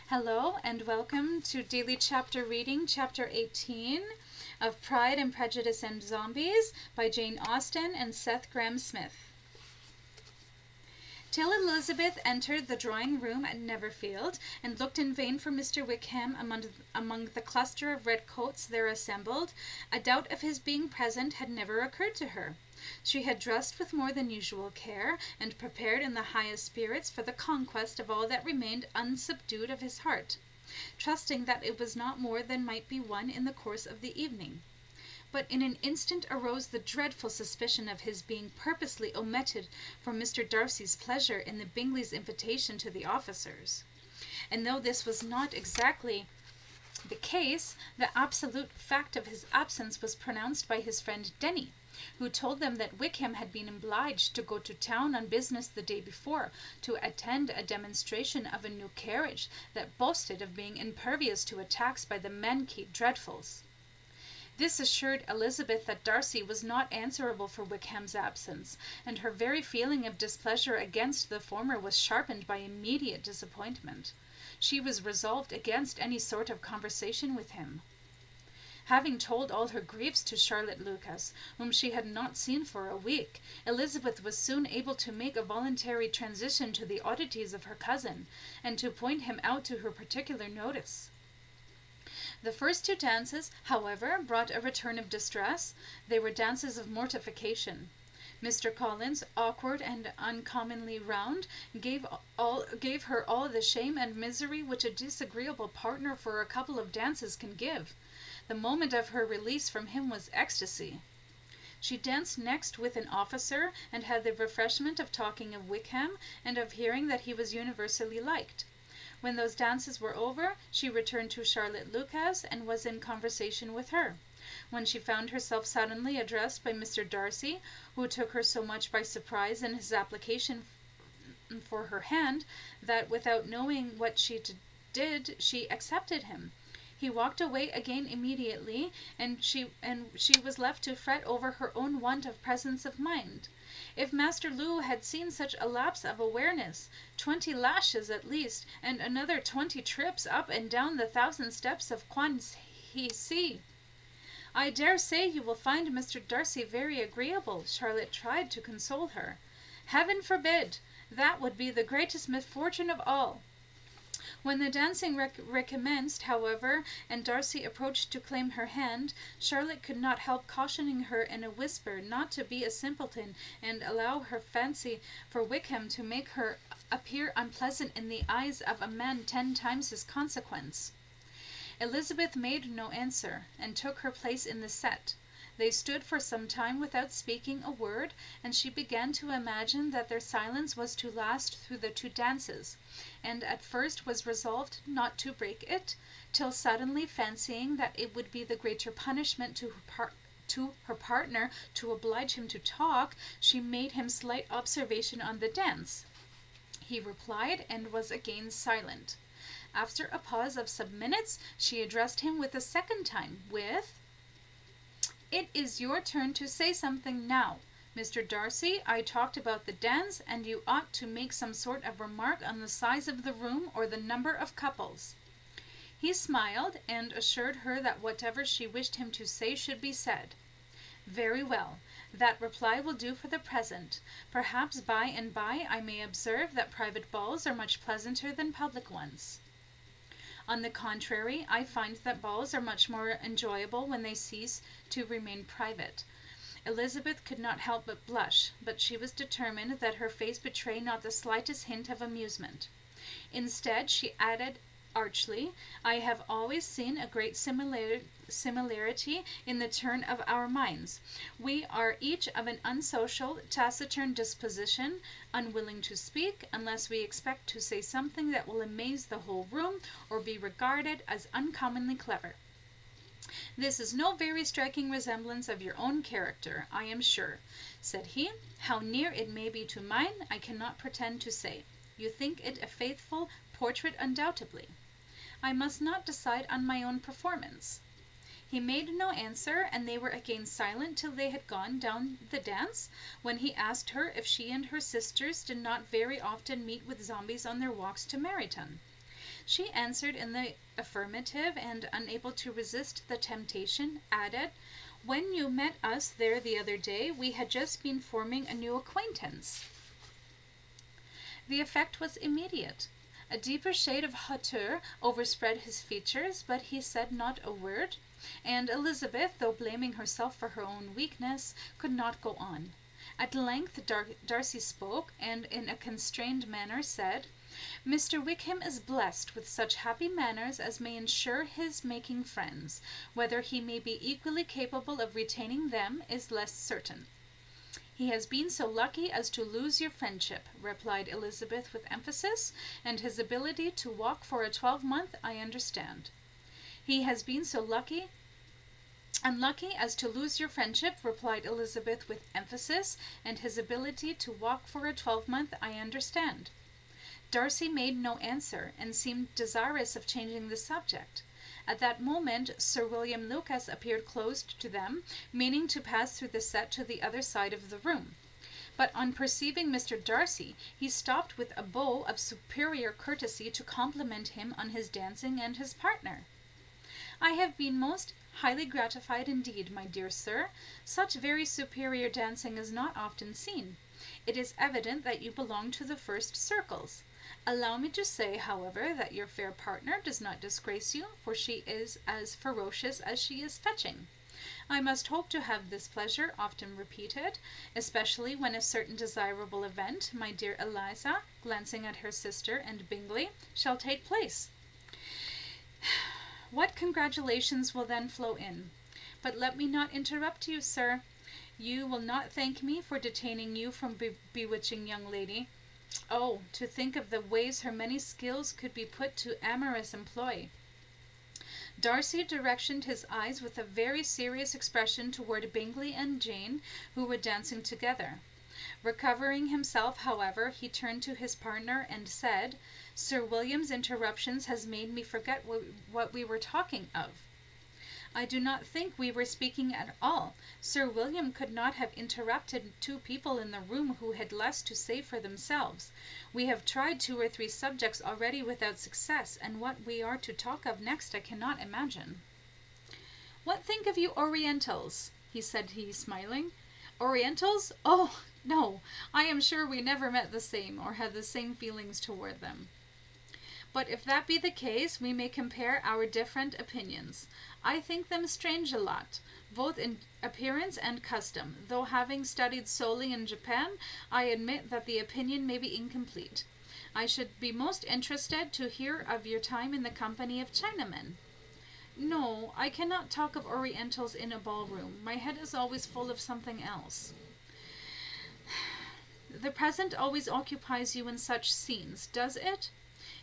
Hello and welcome to Daily Chapter Reading, Chapter 18 of Pride and Prejudice and Zombies by Jane Austen and Seth Grahame-Smith. Till Elizabeth entered the drawing-room at Netherfield and looked in vain for Mr. Wickham among the cluster of red-coats there assembled, a doubt of his being present had never occurred to her. She had dressed with more than usual care, and prepared in the highest spirits for the conquest of all that remained unsubdued of his heart, trusting that it was not more than might be won in the course of the evening. But in an instant arose the dreadful suspicion of his being purposely omitted from Mr. Darcy's pleasure in the Bingleys' invitation to the officers. And though this was not exactly the case, the absolute fact of his absence was pronounced by his friend Denny, who told them that Wickham had been obliged to go to town on business the day before to attend a demonstration of a new carriage that boasted of being impervious to attacks by the Mankey dreadfuls. This assured Elizabeth that Darcy was not answerable for Wickham's absence, and her very feeling of displeasure against the former was sharpened by immediate disappointment. She was resolved against any sort of conversation with him. Having told all her griefs to Charlotte Lucas, whom she had not seen for a week, Elizabeth was soon able to make a voluntary transition to the oddities of her cousin, and to point him out to her particular notice. The first two dances, however, brought a return of distress. They were dances of mortification. Mr. Collins, awkward and uncommonly round, gave her all the shame and misery which a disagreeable partner for a couple of dances can give. The moment of her release from him was ecstasy. She danced next with an officer, and had the refreshment of talking of Wickham, and of hearing that he was universally liked. When those dances were over, she returned to Charlotte Lucas, and was in conversation with her, when she found herself suddenly addressed by Mr. Darcy, who took her so much by surprise in his application for her hand, that without knowing what she did, she accepted him. He walked away again immediately, and she was left to fret over her own want of presence of mind. If Master Lou had seen such a lapse of awareness, 20 lashes at least, and another 20 trips up and down the 1,000 steps of Quan-hi-si. "I dare say you will find Mr. Darcy very agreeable," Charlotte tried to console her. "Heaven forbid! That would be the greatest misfortune of all." When the dancing recommenced, however, and Darcy approached to claim her hand, Charlotte could not help cautioning her in a whisper not to be a simpleton and allow her fancy for Wickham to make her appear unpleasant in the eyes of a man 10 times his consequence. Elizabeth made no answer, and took her place in the set. They stood for some time without speaking a word, and she began to imagine that their silence was to last through the 2 dances, and at first was resolved not to break it, till suddenly fancying that it would be the greater punishment to her partner to oblige him to talk, she made him slight observation on the dance. He replied, and was again silent. After a pause of some minutes, she addressed him with a second time, with, "It is your turn to say something now. Mr. Darcy, I talked about the dance, and you ought to make some sort of remark on the size of the room or the number of couples." He smiled, and assured her that whatever she wished him to say should be said. "Very well. That reply will do for the present. Perhaps by and by I may observe that private balls are much pleasanter than public ones. On the contrary, I find that balls are much more enjoyable when they cease to remain private." Elizabeth could not help but blush, but she was determined that her face betray not the slightest hint of amusement. Instead, she added archly, "I have always seen a great similarity in the turn of our minds. We are each of an unsocial, taciturn disposition, unwilling to speak, unless we expect to say something that will amaze the whole room, or be regarded as uncommonly clever. This is no very striking resemblance of your own character, I am sure," said he. "How near it may be to mine, I cannot pretend to say. You think it a faithful portrait undoubtedly. I must not decide on my own performance." He made no answer, and they were again silent till they had gone down the dance, when he asked her if she and her sisters did not very often meet with zombies on their walks to Meryton. She answered in the affirmative, and, unable to resist the temptation, added, "When you met us there the other day, we had just been forming a new acquaintance." The effect was immediate. A deeper shade of hauteur overspread his features, but he said not a word, and Elizabeth, though blaming herself for her own weakness, could not go on. At length Darcy spoke, and in a constrained manner said, "Mr. Wickham is blessed with such happy manners as may ensure his making friends. Whether he may be equally capable of retaining them is less certain." "He has been so lucky as to lose your friendship," replied Elizabeth with emphasis, "and his ability to walk for a 12-month I understand." "He has been so unlucky as to lose your friendship," replied Elizabeth with emphasis, "and his ability to walk for a 12-month I understand." Darcy made no answer, and seemed desirous of changing the subject. At that moment Sir William Lucas appeared close to them, meaning to pass through the set to the other side of the room. But on perceiving Mr. Darcy, he stopped with a bow of superior courtesy to compliment him on his dancing and his partner. "I have been most highly gratified indeed, my dear sir. Such very superior dancing is not often seen. It is evident that you belong to the first circles. Allow me to say, however, that your fair partner does not disgrace you, for she is as ferocious as she is fetching. I must hope to have this pleasure often repeated, especially when a certain desirable event, my dear Eliza," glancing at her sister and Bingley, "shall take place. What congratulations will then flow in! But let me not interrupt you, sir. You will not thank me for detaining you from bewitching young lady. Oh, to think of the ways her many skills could be put to amorous employ!" Darcy directed his eyes with a very serious expression toward Bingley and Jane, who were dancing together. Recovering himself, however, he turned to his partner and said, "Sir William's interruptions has made me forget what we were talking of." "I do not think we were speaking at all. Sir William could not have interrupted two people in the room who had less to say for themselves. We have tried 2 or 3 subjects already without success, and what we are to talk of next I cannot imagine." "What think of you Orientals?" said he, smiling. "Orientals? Oh, no, I am sure we never met the same, or had the same feelings toward them. But if that be the case, we may compare our different opinions. I think them strange a lot, both in appearance and custom, though having studied solely in Japan, I admit that the opinion may be incomplete. I should be most interested to hear of your time in the company of Chinamen." "No, I cannot talk of Orientals in a ballroom. My head is always full of something else." "The present always occupies you in such scenes, does it?"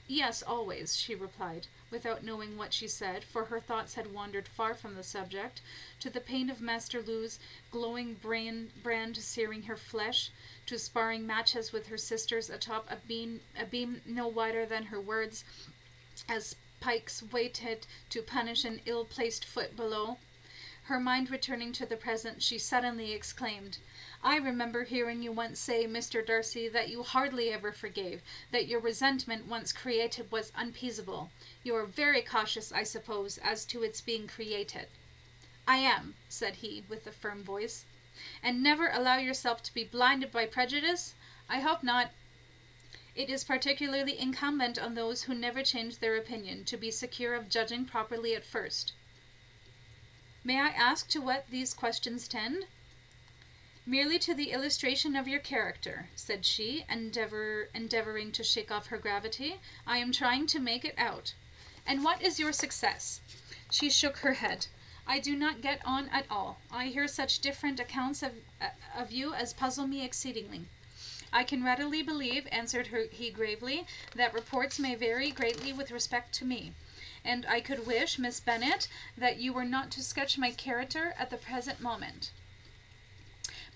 "Yes, always," she replied, without knowing what she said, for her thoughts had wandered far from the subject, to the pain of Master Lou's glowing brand searing her flesh, to sparring matches with her sisters atop a beam no wider than her words, as pikes waited to punish an ill-placed foot below. Her mind returning to the present, she suddenly exclaimed, "I remember hearing you once say, Mr. Darcy, that you hardly ever forgave, that your resentment once created was unappeasable. You are very cautious, I suppose, as to its being created." "I am," said he, with a firm voice. "And never allow yourself to be blinded by prejudice?" "I hope not." "It is particularly incumbent on those who never change their opinion to be secure of judging properly at first." "May I ask to what these questions tend?" "Merely to the illustration of your character," said she, endeavoring to shake off her gravity. "I am trying to make it out." "And what is your success?" She shook her head. "I do not get on at all. I hear such different accounts of you as puzzle me exceedingly." "I can readily believe," answered he gravely, "that reports may vary greatly with respect to me. And I could wish, Miss Bennet, that you were not to sketch my character at the present moment.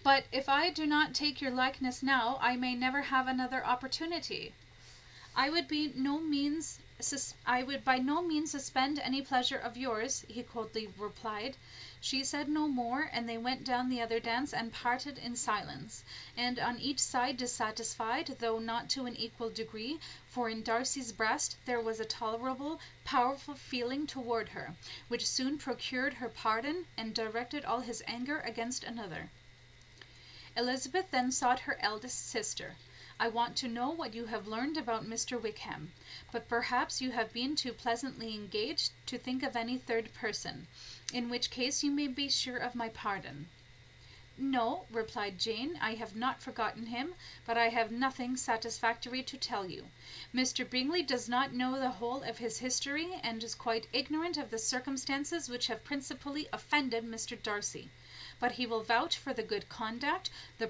But if I do not take your likeness now, I may never have another opportunity." I would by no means suspend any pleasure of yours," he coldly replied. She said no more, and they went down the other dance and parted in silence, and on each side dissatisfied, though not to an equal degree, for in Darcy's breast there was a tolerable, powerful feeling toward her, which soon procured her pardon and directed all his anger against another. Elizabeth then sought her eldest sister. I want to know what you have learned about Mr. Wickham, but perhaps you have been too pleasantly engaged to think of any third person, in which case you may be sure of my pardon. No, replied Jane, I have not forgotten him, but I have nothing satisfactory to tell you. Mr. Bingley does not know the whole of his history, and is quite ignorant of the circumstances which have principally offended Mr. Darcy, but he will vouch for the good conduct, the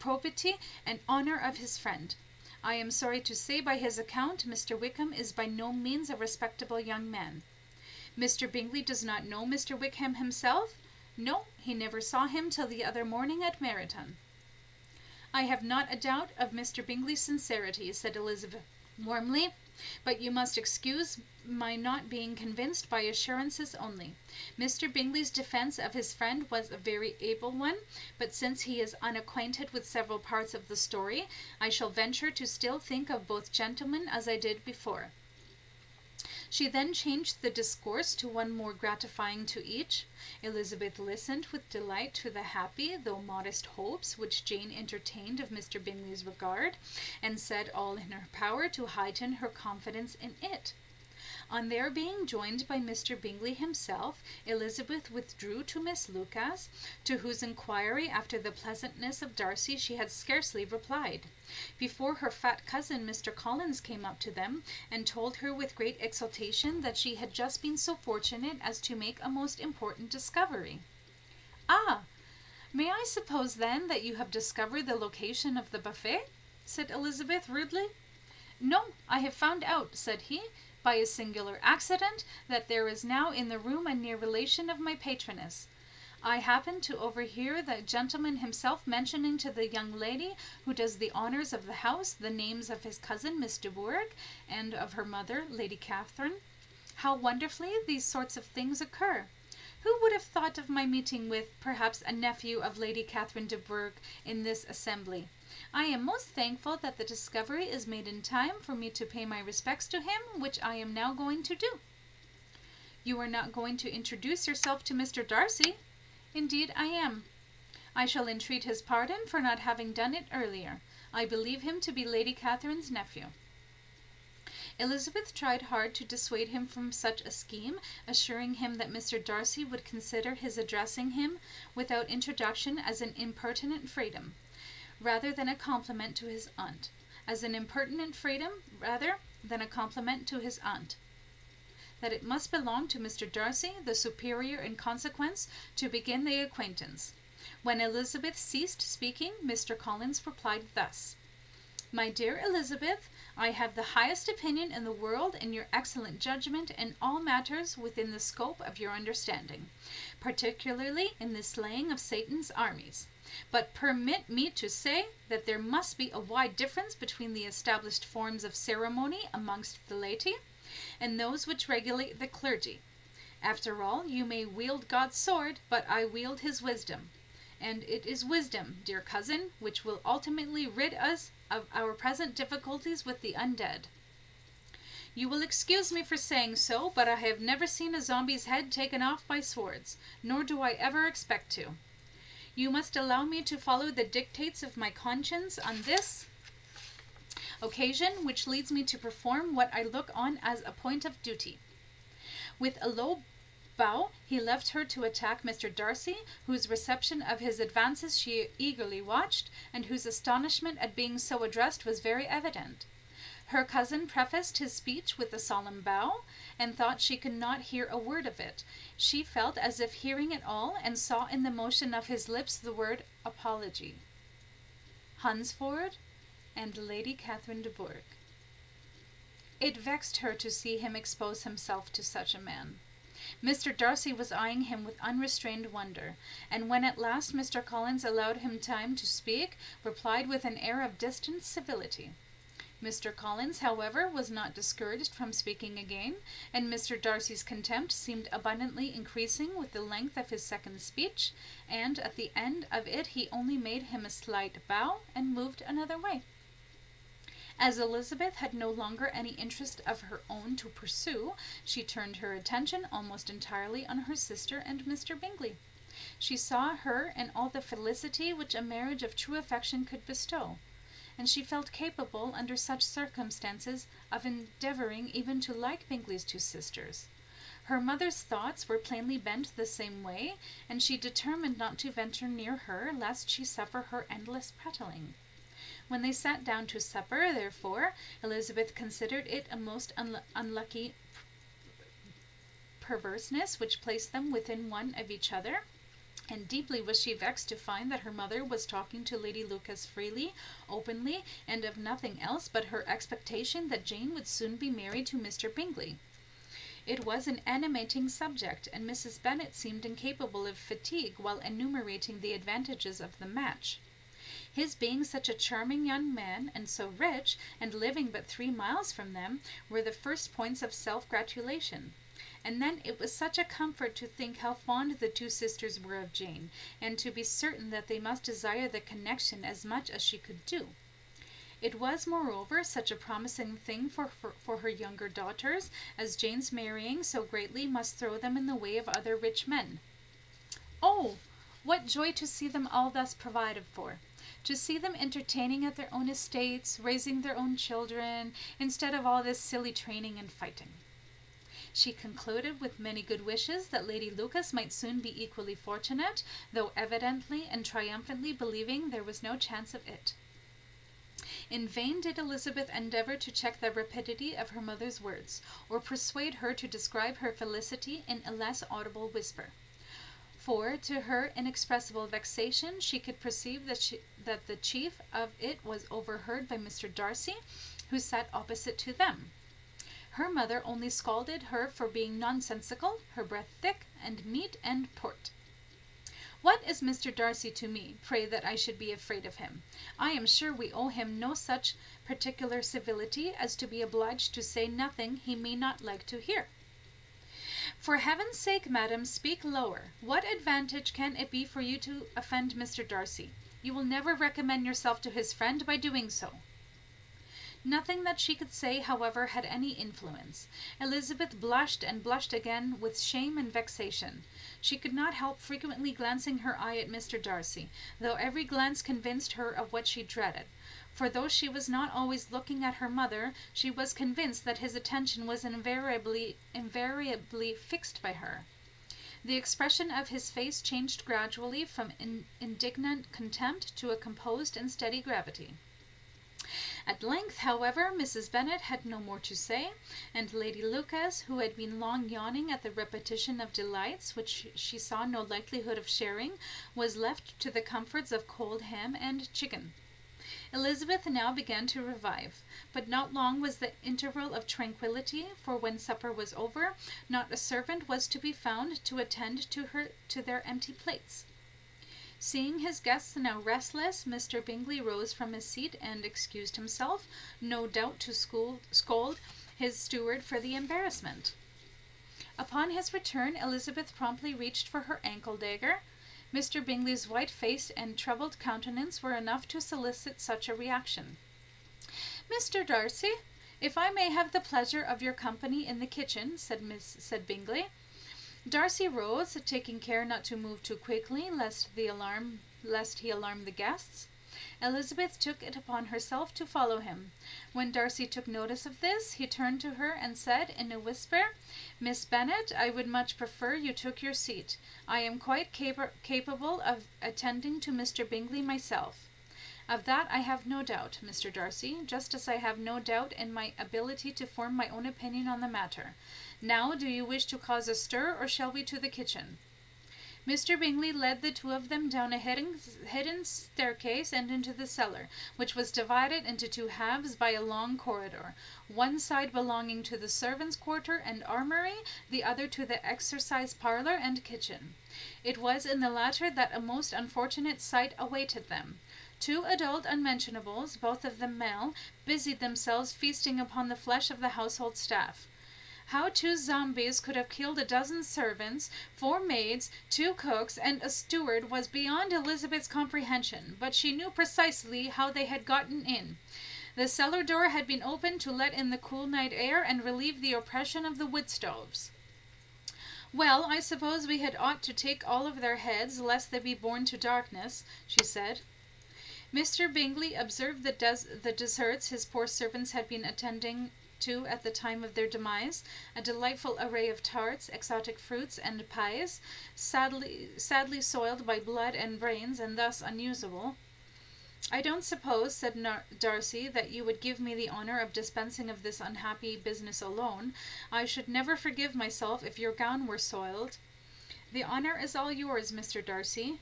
probity and honour of his friend. I am sorry to say by his account Mr. Wickham is by no means a respectable young man. Mr. Bingley does not know Mr. Wickham himself? No, he never saw him till the other morning at Meryton. I have not a doubt of Mr. Bingley's sincerity, said Elizabeth warmly, but you must excuse my not being convinced by assurances only. Mr. Bingley's defence of his friend was a very able one, but since he is unacquainted with several parts of the story, I shall venture to still think of both gentlemen as I did before. She then changed the discourse to one more gratifying to each. Elizabeth listened with delight to the happy, though modest hopes which Jane entertained of Mr. Bingley's regard, and said all in her power to heighten her confidence in it. On their being joined by Mr. Bingley himself, Elizabeth withdrew to Miss Lucas, to whose inquiry after the pleasantness of Darcy she had scarcely replied, before her fat cousin Mr. Collins came up to them, and told her with great exultation that she had just been so fortunate as to make a most important discovery. "Ah! May I suppose, then, that you have discovered the location of the buffet?" said Elizabeth rudely. "No, I have found out," said he, "by a singular accident, that there is now in the room a near relation of my patroness. I happened to overhear the gentleman himself mentioning to the young lady who does the honours of the house the names of his cousin Miss de Bourgh, and of her mother, Lady Catherine. How wonderfully these sorts of things occur! Who would have thought of my meeting with, perhaps, a nephew of Lady Catherine de Bourgh in this assembly? I am most thankful that the discovery is made in time for me to pay my respects to him, which I am now going to do." "You are not going to introduce yourself to Mr. Darcy?" "Indeed I am. I shall entreat his pardon for not having done it earlier. I believe him to be Lady Catherine's nephew." Elizabeth tried hard to dissuade him from such a scheme, assuring him that Mr. Darcy would consider his addressing him without introduction as an impertinent freedom, rather than a compliment to his aunt, that it must belong to Mr. Darcy, the superior in consequence, to begin the acquaintance. When Elizabeth ceased speaking, Mr. Collins replied thus: "My dear Elizabeth, I have the highest opinion in the world in your excellent judgment in all matters within the scope of your understanding, particularly in the slaying of Satan's armies. But permit me to say that there must be a wide difference between the established forms of ceremony amongst the laity and those which regulate the clergy. After all, you may wield God's sword, but I wield his wisdom. And it is wisdom, dear cousin, which will ultimately rid us of our present difficulties with the undead. You will excuse me for saying so, but I have never seen a zombie's head taken off by swords, nor do I ever expect to. You must allow me to follow the dictates of my conscience on this occasion, which leads me to perform what I look on as a point of duty." With a low bow, he left her to attack Mr. Darcy, whose reception of his advances she eagerly watched, and whose astonishment at being so addressed was very evident. Her cousin prefaced his speech with a solemn bow, and thought she could not hear a word of it. She felt as if hearing it all, and saw in the motion of his lips the word apology. Hunsford and Lady Catherine de Bourgh. It vexed her to see him expose himself to such a man. Mr. Darcy was eyeing him with unrestrained wonder, and when at last Mr. Collins allowed him time to speak, replied with an air of distant civility. Mr. Collins, however, was not discouraged from speaking again, and Mr. Darcy's contempt seemed abundantly increasing with the length of his second speech, and at the end of it he only made him a slight bow and moved another way. As Elizabeth had no longer any interest of her own to pursue, she turned her attention almost entirely on her sister and Mr. Bingley. She saw her in all the felicity which a marriage of true affection could bestow, and she felt capable, under such circumstances, of endeavouring even to like Bingley's two sisters. Her mother's thoughts were plainly bent the same way, and she determined not to venture near her, lest she suffer her endless prattling. When they sat down to supper, therefore, Elizabeth considered it a most unlucky perverseness which placed them within one of each other, and deeply was she vexed to find that her mother was talking to Lady Lucas freely, openly, and of nothing else but her expectation that Jane would soon be married to Mr. Bingley. It was an animating subject, and Mrs. Bennet seemed incapable of fatigue while enumerating the advantages of the match. His being such a charming young man, and so rich, and living but 3 miles from them, were the first points of self-gratulation. And then it was such a comfort to think how fond the two sisters were of Jane, and to be certain that they must desire the connection as much as she could do. It was, moreover, such a promising thing for her younger daughters, as Jane's marrying so greatly must throw them in the way of other rich men. Oh, what joy to see them all thus provided for! To see them entertaining at their own estates, raising their own children, instead of all this silly training and fighting. She concluded with many good wishes that Lady Lucas might soon be equally fortunate, though evidently and triumphantly believing there was no chance of it. In vain did Elizabeth endeavour to check the rapidity of her mother's words, or persuade her to describe her felicity in a less audible whisper. For, to her inexpressible vexation, she could perceive that the chief of it was overheard by Mr. Darcy, who sat opposite to them. Her mother only scolded her for being nonsensical, her breath thick, and meat and port. What is Mr. Darcy to me, pray, that I should be afraid of him? I am sure we owe him no such particular civility as to be obliged to say nothing he may not like to hear. For heaven's sake, madam, speak lower. What advantage can it be for you to offend Mr. Darcy? You will never recommend yourself to his friend by doing so. Nothing that she could say, however, had any influence. Elizabeth blushed and blushed again with shame and vexation. She could not help frequently glancing her eye at Mr. Darcy, though every glance convinced her of what she dreaded. For though she was not always looking at her mother, she was convinced that his attention was invariably fixed by her. The expression of his face changed gradually from indignant contempt to a composed and steady gravity. At length, however, Mrs. Bennet had no more to say, and Lady Lucas, who had been long yawning at the repetition of delights which she saw no likelihood of sharing, was left to the comforts of cold ham and chicken. Elizabeth now began to revive, but not long was the interval of tranquillity, for when supper was over, not a servant was to be found to attend to their empty plates. Seeing his guests now restless, Mr. Bingley rose from his seat and excused himself, no doubt to scold his steward for the embarrassment. Upon his return, Elizabeth promptly reached for her ankle-dagger. Mr. Bingley's white face and troubled countenance were enough to solicit such a reaction. "Mr. Darcy, if I may have the pleasure of your company in the kitchen," said Bingley. Darcy rose, taking care not to move too quickly, lest he alarm the guests. Elizabeth took it upon herself to follow him. When Darcy took notice of this, he turned to her and said in a whisper, "Miss Bennet, I would much prefer you took your seat. I am quite capable of attending to Mr. Bingley myself." "Of that I have no doubt, Mr. Darcy, just as I have no doubt in my ability to form my own opinion on the matter. Now, do you wish to cause a stir, or shall we to the kitchen?" Mr. Bingley led the two of them down a hidden staircase and into the cellar, which was divided into two halves by a long corridor, one side belonging to the servants' quarter and armoury, the other to the exercise parlour and kitchen. It was in the latter that a most unfortunate sight awaited them. Two adult unmentionables, both of them male, busied themselves feasting upon the flesh of the household staff. How 2 zombies could have killed a dozen servants, 4 maids, 2 cooks, and a steward was beyond Elizabeth's comprehension, but she knew precisely how they had gotten in. The cellar door had been opened to let in the cool night air and relieve the oppression of the wood stoves. "Well, I suppose we had ought to take all of their heads, lest they be born to darkness," she said. Mr. Bingley observed the desserts his poor servants had been attending to at the time of their demise, a delightful array of tarts, exotic fruits, and pies, sadly soiled by blood and brains, and thus unusable. "I don't suppose," said Darcy, "that you would give me the honour of dispensing of this unhappy business alone. I should never forgive myself if your gown were soiled." "The honour is all yours, Mr. Darcy."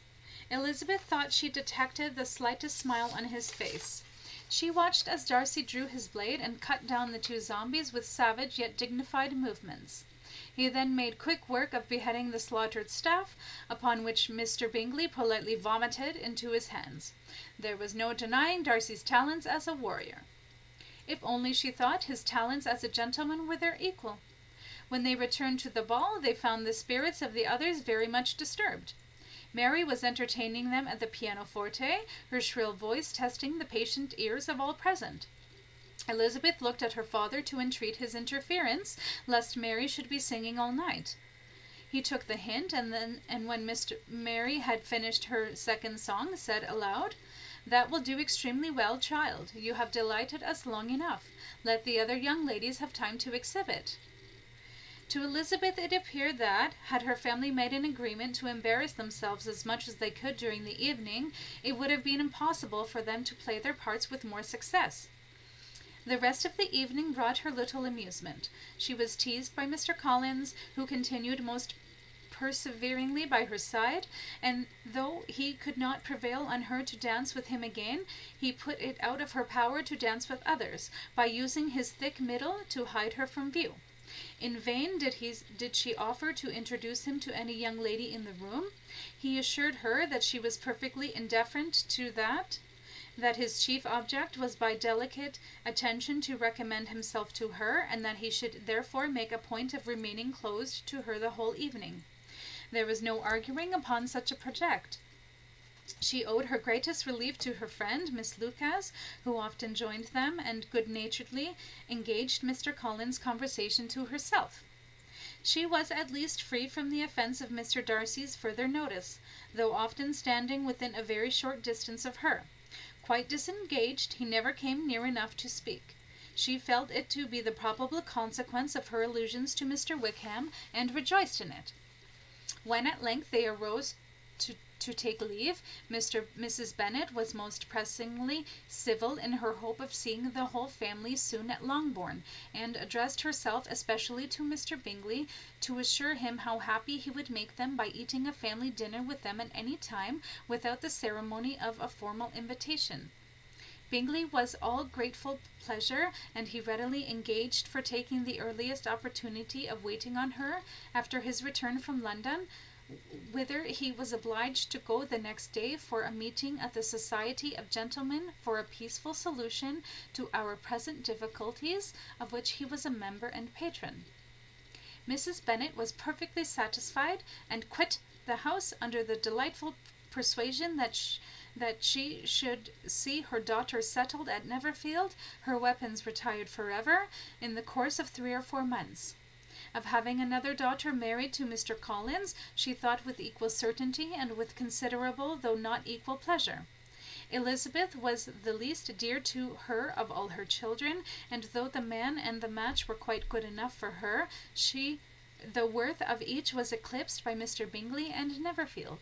Elizabeth thought she detected the slightest smile on his face. She watched as Darcy drew his blade and cut down the two zombies with savage yet dignified movements. He then made quick work of beheading the slaughtered staff, upon which Mr. Bingley politely vomited into his hands. There was no denying Darcy's talents as a warrior. If only, she thought, his talents as a gentleman were their equal. When they returned to the ball, they found the spirits of the others very much disturbed. Mary was entertaining them at the pianoforte, her shrill voice testing the patient ears of all present. Elizabeth looked at her father to entreat his interference, lest Mary should be singing all night. He took the hint, and when Mary had finished her second song, said aloud, "That will do extremely well, child. You have delighted us long enough. Let the other young ladies have time to exhibit." To Elizabeth it appeared that, had her family made an agreement to embarrass themselves as much as they could during the evening, it would have been impossible for them to play their parts with more success. The rest of the evening brought her little amusement. She was teased by Mr. Collins, who continued most perseveringly by her side, and though he could not prevail on her to dance with him again, he put it out of her power to dance with others, by using his thick middle to hide her from view. In vain did she offer to introduce him to any young lady in the room. He assured her that she was perfectly indifferent to that his chief object was by delicate attention to recommend himself to her, and that he should therefore make a point of remaining closed to her the whole evening. There was no arguing upon such a project. She owed her greatest relief to her friend, Miss Lucas, who often joined them, and good-naturedly engaged Mr. Collins' conversation to herself. She was at least free from the offence of Mr. Darcy's further notice, though often standing within a very short distance of her. Quite disengaged, he never came near enough to speak. She felt it to be the probable consequence of her allusions to Mr. Wickham, and rejoiced in it. When at length they arose to take leave, Mrs. Bennet was most pressingly civil in her hope of seeing the whole family soon at Longbourn, and addressed herself especially to Mr. Bingley, to assure him how happy he would make them by eating a family dinner with them at any time, without the ceremony of a formal invitation. Bingley was all grateful pleasure, and he readily engaged for taking the earliest opportunity of waiting on her after his return from London, whither he was obliged to go the next day for a meeting at the Society of Gentlemen for a peaceful solution to our present difficulties, of which he was a member and patron. Mrs. Bennet was perfectly satisfied, and quit the house under the delightful persuasion that she should see her daughter settled at Netherfield, her weapons retired forever, in the course of 3 or 4 months. Of having another daughter married to Mr. Collins, she thought with equal certainty, and with considerable though not equal pleasure. Elizabeth was the least dear to her of all her children, and though the man and the match were quite good enough for her, the worth of each was eclipsed by Mr. Bingley and Netherfield.